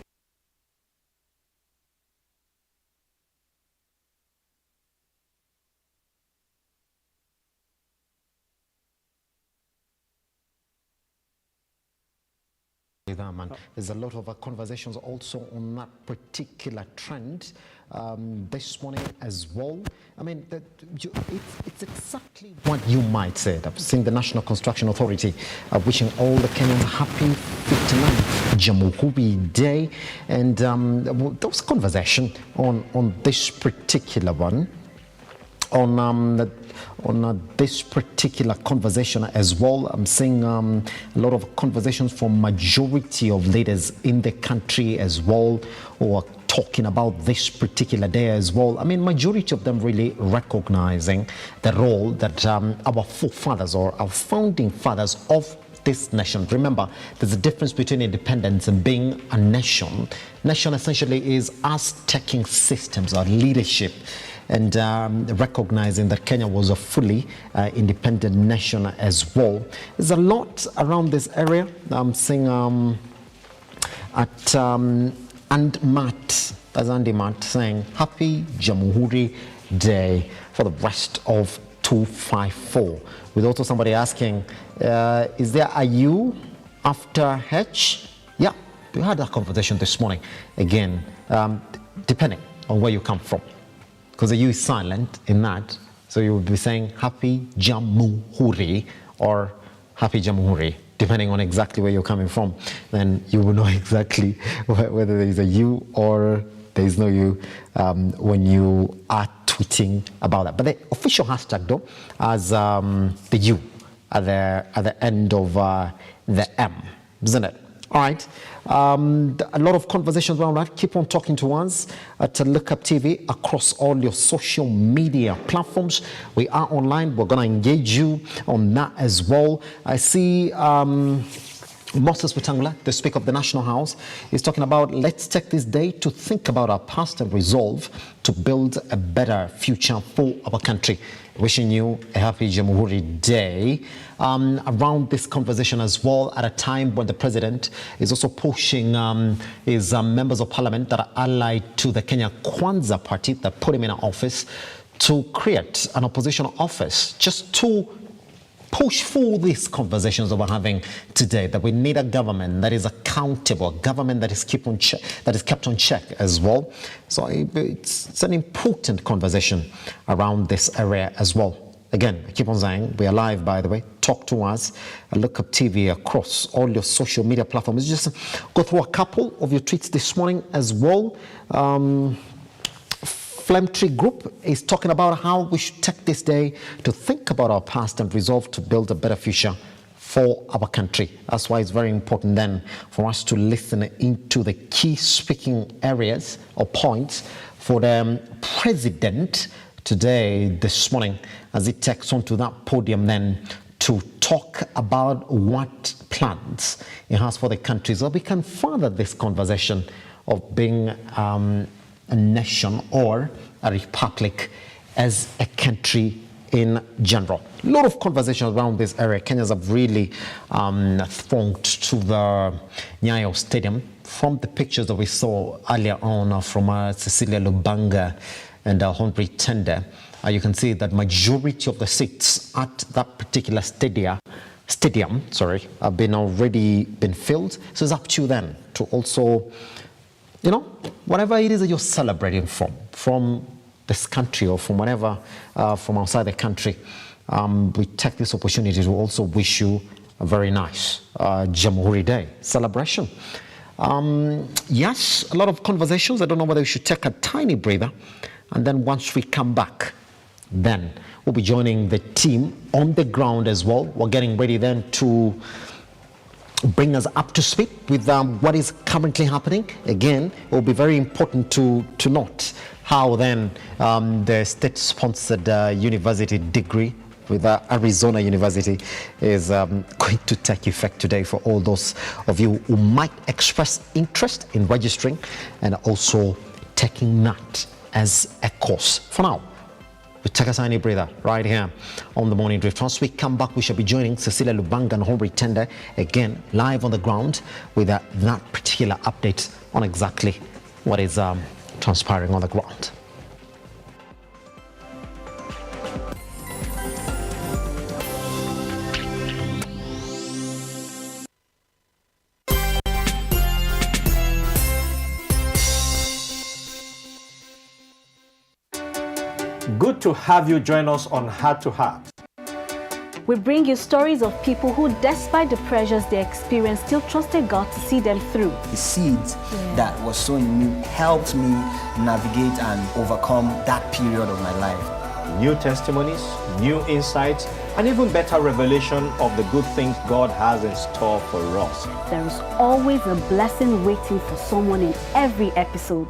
There's a lot of conversations also on that particular trend this morning as well. I mean, it's exactly what you might say. I've seen the National Construction Authority wishing all the Kenyans happy 59th Jamhuri Day, and there was a conversation on this particular one. On this particular conversation as well, I'm seeing a lot of conversations from majority of leaders in the country as well, who are talking about this particular day as well. I mean, majority of them really recognizing the role that our forefathers or our founding fathers of this nation. Remember, there's a difference between independence and being a nation. Nation essentially is us taking systems or leadership and recognizing that Kenya was a fully independent nation as well. There's a lot around this area. I'm seeing and Matt, that's Andy Matt, saying happy Jamhuri Day for the rest of 254. With also somebody asking, is there a U after H? Yeah, we had that conversation this morning. Again, depending on where you come from, because the U is silent in that, so you would be saying happy Jamhuri or happy Jamhuri, depending on exactly where you're coming from. Then you will know exactly whether there is a U or there is no U when you are tweeting about that. But the official hashtag though has the U at the end of the M, isn't it? All right. A lot of conversations around that. Keep on talking to us at Look Up TV across all your social media platforms. We are online. We're going to engage you on that as well. I see Moses Wetangula, the Speaker of the National House, is talking about let's take this day to think about our past and resolve to build a better future for our country. Wishing you a happy Jamhuri Day. Around this conversation as well, at a time when the president is also pushing his members of parliament that are allied to the Kenya Kwanza party that put him in office to create an opposition office just to push for these conversations that we're having today, that we need a government that is accountable, a government that is kept on check as well. So it's an important conversation around this area as well. Again, I keep on saying, we are live, by the way. Talk to us. Look Up TV across all your social media platforms. Just go through a couple of your tweets this morning as well. Flemtree Group is talking about how we should take this day to think about our past and resolve to build a better future for our country. That's why it's very important then for us to listen into the key speaking areas or points for the president today, this morning, as he takes onto that podium then to talk about what plans he has for the country, so we can further this conversation of being a nation or a republic as a country in general. A lot of conversations around this area. Kenyans have really thronged to the Nyayo Stadium. From the pictures that we saw earlier on from Cecilia Lubanga and Henry Tende, you can see that majority of the seats at that particular stadium have already been filled. So it's up to you then to also, you know, whatever it is that you're celebrating from this country or from whatever, from outside the country, we take this opportunity to also wish you a very nice Jamhuri Day celebration. Yes, a lot of conversations. I don't know whether we should take a tiny breather, and then once we come back, then we'll be joining the team on the ground as well. We're getting ready then to bring us up to speed with what is currently happening. Again, it will be very important to note how then the state-sponsored university degree with Arizona University is going to take effect today for all those of you who might express interest in registering and also taking that as a course. For now, we take a tiny breather right here on the Morning Drift. Once we come back, we shall be joining Cecilia Lubanga and Henry Tende again live on the ground with that particular update on exactly what is transpiring on the ground. Good to have you join us on Heart to Heart. We bring you stories of people who, despite the pressures they experienced, still trusted God to see them through. The seeds that was sown in me helped me navigate and overcome that period of my life. New testimonies, new insights, and even better revelation of the good things God has in store for us. There is always a blessing waiting for someone in every episode.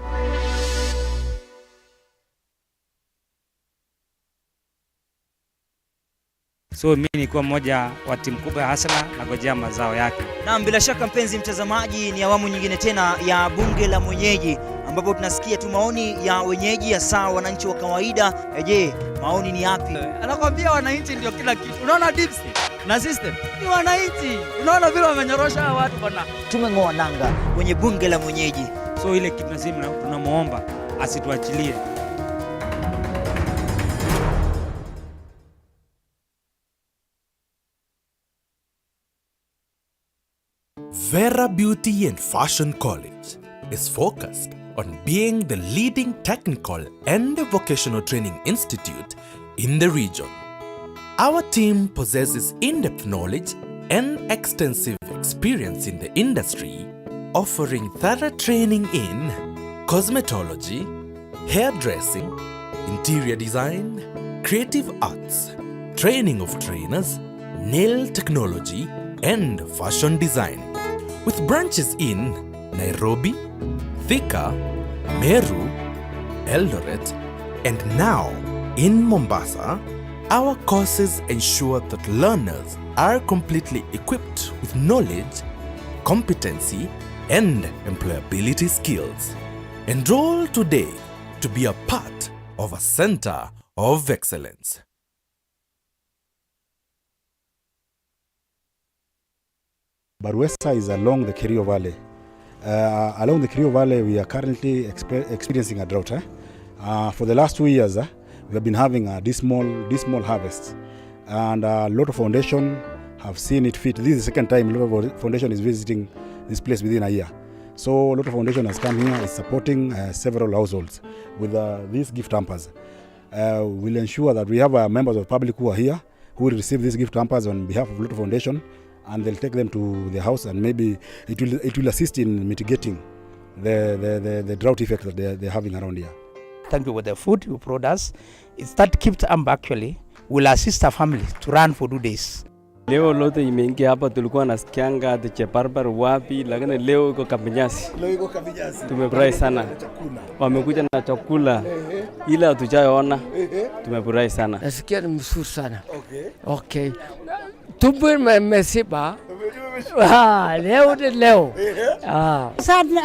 So mimi nilikuwa mmoja wa timu kubwa ya Arsenal na ngojea mazao yake. Naam, bila shaka mpenzi mtazamaji, ni awamu nyingine tena ya bunge la mwenyeji ambapo tunasikia tu maoni ya wenyeji hasa wananchi wa kawaida. Je, maoni ni yapi? Anakwambia wananchi ndio kila kitu. Unaona deep state na system ni wananchi. Unaona vile wamenyorosha watu bwana. Tumeng'oa nanga kwenye bunge la mwenyeji. So ile kitu tunamuomba asituachilie. Vera Beauty and Fashion College is focused on being the leading technical and vocational training institute in the region. Our team possesses in-depth knowledge and extensive experience in the industry, offering thorough training in cosmetology, hairdressing, interior design, creative arts, training of trainers, nail technology, and fashion design. with branches in Nairobi, Thika, Meru, Eldoret, and now in Mombasa. Our courses ensure that learners are completely equipped with knowledge, competency, and employability skills. Enroll today to be a part of a center of excellence. Barwesa is along the Kerio Valley. Along the Kerio Valley, we are currently experiencing a drought. For the last 2 years, we have been having a dismal harvest. And Lotto Foundation have seen it fit. This is the second time Lotto Foundation is visiting this place within a year. So Lotto Foundation has come here, is supporting several households with these gift hampers. We'll ensure that we have members of the public who are here, who will receive these gift hampers on behalf of Lotto Foundation, and they'll take them to their house, and maybe it will assist in mitigating the drought effect that they're having around here. Thank you for the food you brought us. It's that gift amp actually will assist our family to run for 2 days. Leo Lotto imeingia hapa, tulikuwa nasikianga Cheparbar wapi, lakini leo iko Kabinyasi. Leo iko Kabinyasi. Tumefurahi sana. Wamekuja na chakula ila hatujaona. Tumefurahi sana. Nasikia ni mzuri sana. Okay. Tumbe mmesiba. Leo.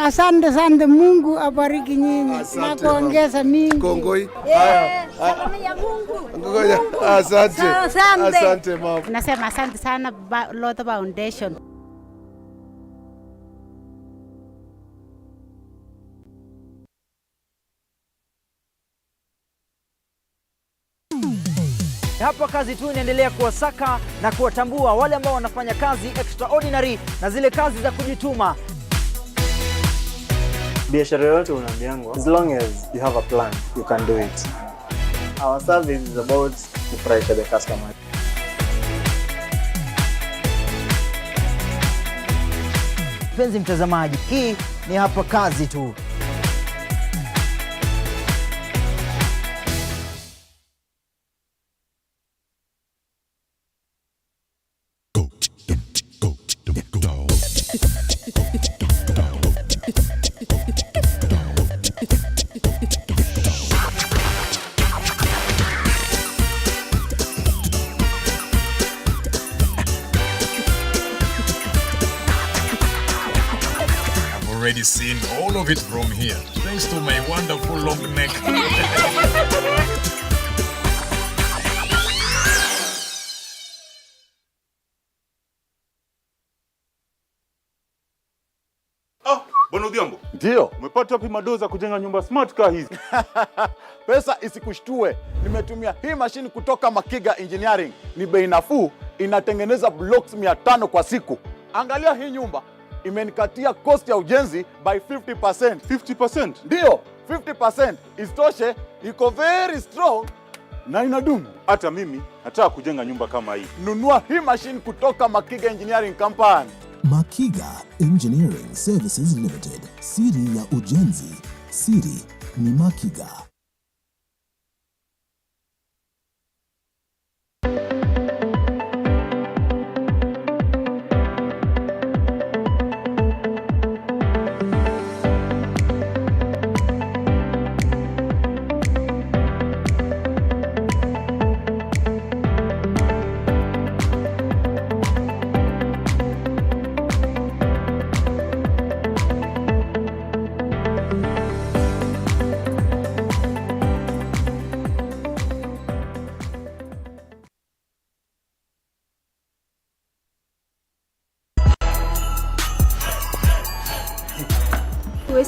Asante sana, Mungu abariki nyinyi na kuongeza mingi. Kongoi. Salamu ya Mungu. Asante mama. Nasema asante sana Lotto Foundation. Hapa kazi tu inaendelea kuwasaka na kuwatambua wale ambao wanafanya kazi extraordinary na zile kazi za kujituma. Biashara yote unaambiangwa, as long as you have a plan, you can do it. Our service is about to pressure the customer. Mpenzi mtazamaji, hii ni hapa kazi tu. Already seen all of it from here, thanks to my wonderful long neck. Bwana Odhiambo. Ndio. Umepata wapi madoza kujenga nyumba smart car hizi? Pesa isikushtue. Nimetumia hii mashine kutoka Makiga Engineering. Ni bei nafuu, inatengeneza blocks 500 kwa siku. Angalia hii nyumba. Imenikatia cost ya ujenzi by 50%. 50%? Ndio, 50%. Isitoshe, iko very strong na inadumu. Hata mimi nataka kujenga nyumba kama hii. Nunua hii machine kutoka Makiga Engineering Company. Makiga Engineering Services Limited. Siri ya ujenzi, siri ni Makiga.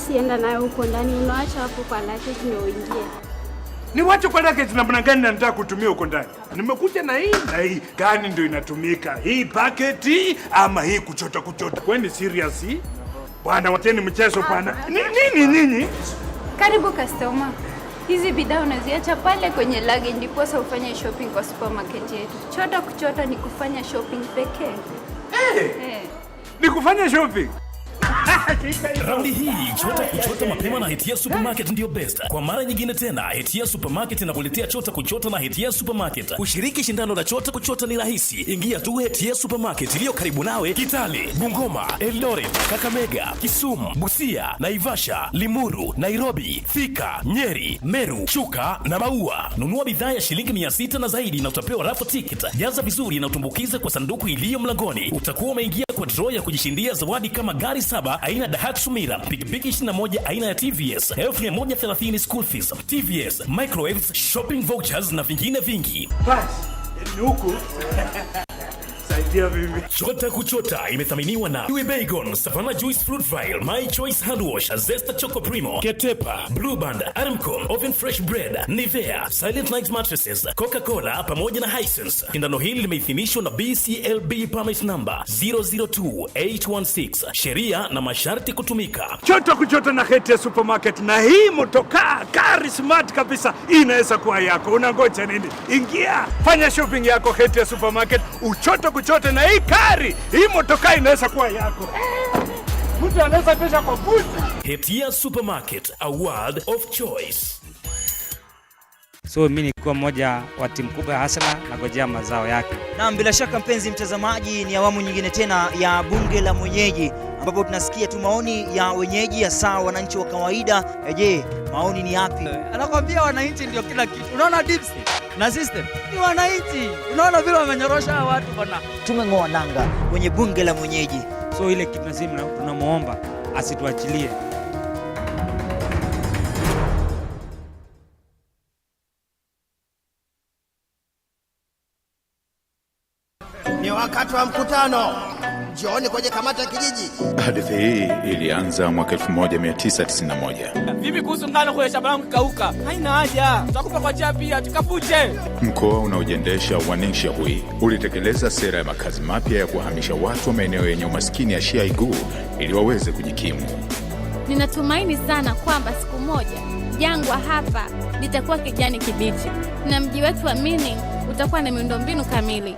Sienda nayo huko ndani, unaacha hapo kwa luggage ndio uingie. Ni wacho kwa luggage namna gani nataka kutumia huko ndani? Nimekuja na hii gani ndio inatumika? Hii bucket ama hii kuchota? Kwani serious hii? Bwana wateni mchezo bwana. Nini? Karibu customer. Hizi bidhaa unaziacha pale kwenye luggage ndipo sasa ufanye shopping kwa supermarket yetu. Kuchota ni kufanya shopping pekee. Ni kufanya shopping. Raundi hii chota kuchota mapema na Hetia Supermarket ndio best. Kwa mara nyingine tena, Hetia Supermarket inakuletea chota kuchota na Hetia Supermarket. Kushiriki shindano la chota kuchota ni rahisi. Ingia tu Hetia Supermarket iliyo karibu nawe Kitale, Bungoma, Eldoret, Kakamega, Kisumu, Busia, Naivasha, Limuru, Nairobi, Thika, Nyeri, Meru, Chuka na Maua. Nunua bidhaa ya shilingi 600 na zaidi na utapewa raffle ticket. Jaza vizuri na utumbukize kwa sanduku iliyo mlangoni. Utakuwa umeingia kwa draw ya kujishindia zawadi kama gari 7 aina Daihatsu Mira, pikipiki 21 aina ya TVS, 1130 school fees, TVS, microwaves, shopping vouchers na vingine vingi. Bas, ni huku. Saidia mimi. Chota kuchota imethaminiwa na Iwe Bacon, Savannah Juice Fruit Vial, My Choice Hand Wash, Zesta Choco Primo, Ketepa, Blue Band, Aramco, Oven Fresh Bread, Nivea, Silent Night Mattresses, Coca-Cola pamoja na Hisense. Shindano hili limeidhinishwa na BCLB permit number 002816. Sheria na masharti kutumika. Chota kuchota na Hetia Supermarket, na hii motokaa gari smart kabisa inaweza kuwa yako. Unangoja nini? Ingia, fanya shopping yako Hetia Supermarket, uchoto kuchote na hii kari, hii motokaa inaweza kuwa yako. Mtu anaweza pesa kwa buta. Hetia Supermarket, a world of choice. So mimi nilikuwa mmoja wa timu kubwa ya Hasla na ngojea mazao yake. Na bila shaka mpenzi mtazamaji, ni awamu nyingine tena ya bunge la mwenyeji ambapo tunasikia tu maoni ya wenyeji hasa wananchi wa kawaida. Je, maoni ni yapi? Anakwambia wananchi ndio kila kitu. Unaona dips na system ni wananchi. Unaona vile wamenyorosha watu bwana. Tumeng'oa nanga kwenye bunge la mwenyeji. So ile kitu lazima tunamuomba asituachilie. Ni wakati wa mkutano. Jioni kwenye kamati ya kijiji. Hadithi hii ilianza mwaka 1991. Vipi kuhusu ngano kwa shamba langu kikauka? Haina haja. Tutakupa kwa njia pia tukapuje. Mkoa unaojiendesha wa Jamhuri ulitekeleza sera ya makazi mapya ya kuhamisha watu wa maeneo yenye umaskini ya Shiaigu ili waweze kujikimu. Ninatumaini sana kwamba siku moja jangwa hapa litakuwa kijani kibichi na mji wetu wa Mining utakuwa na miundombinu kamili.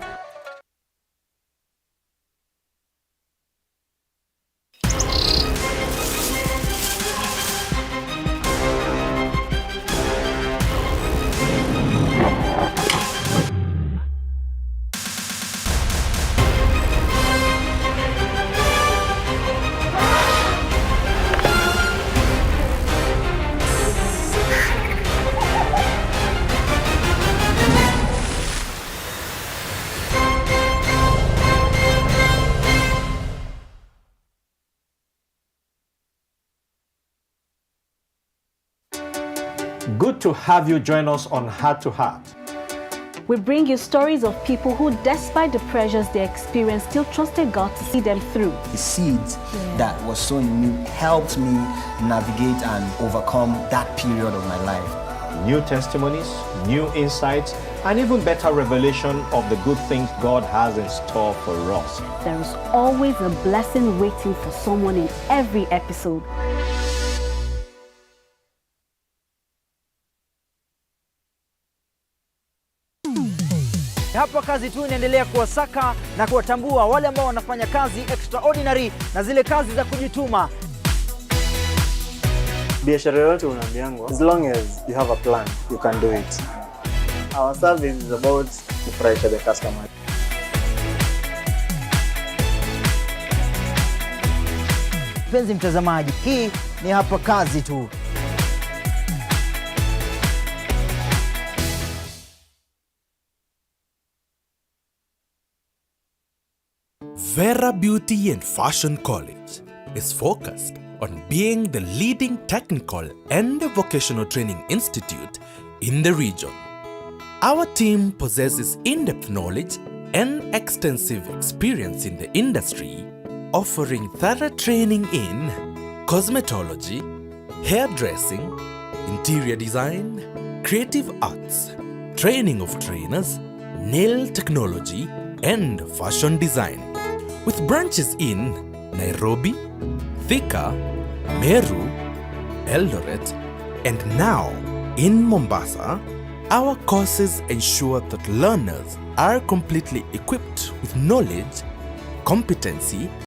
Good to have you join us on Heart to Heart. We bring you stories of people who, despite the pressures they experienced, still trusted God to see them through. The seeds that was sown in me helped me navigate and overcome that period of my life. New testimonies, new insights, and even better revelation of the good things God has in store for us. There is always a blessing waiting for someone in every episode. Hapa kazi tu inaendelea kuwasaka na kuwatambua wale ambao wanafanya kazi extraordinary na zile kazi za kujituma. Biashara yote unaambiangwa, as long as you have a plan, you can do it. Our service is about to pressure the customer. Mpenzi mtazamaji, hii ni hapa kazi tu. Vera Beauty and Fashion College is focused on being the leading technical and vocational training institute in the region. Our team possesses in-depth knowledge and extensive experience in the industry, offering thorough training in cosmetology, hairdressing, interior design, creative arts, training of trainers, nail technology, and fashion design. With branches in Nairobi, Thika, Meru, Eldoret, and now in Mombasa, our courses ensure that learners are completely equipped with knowledge, competency,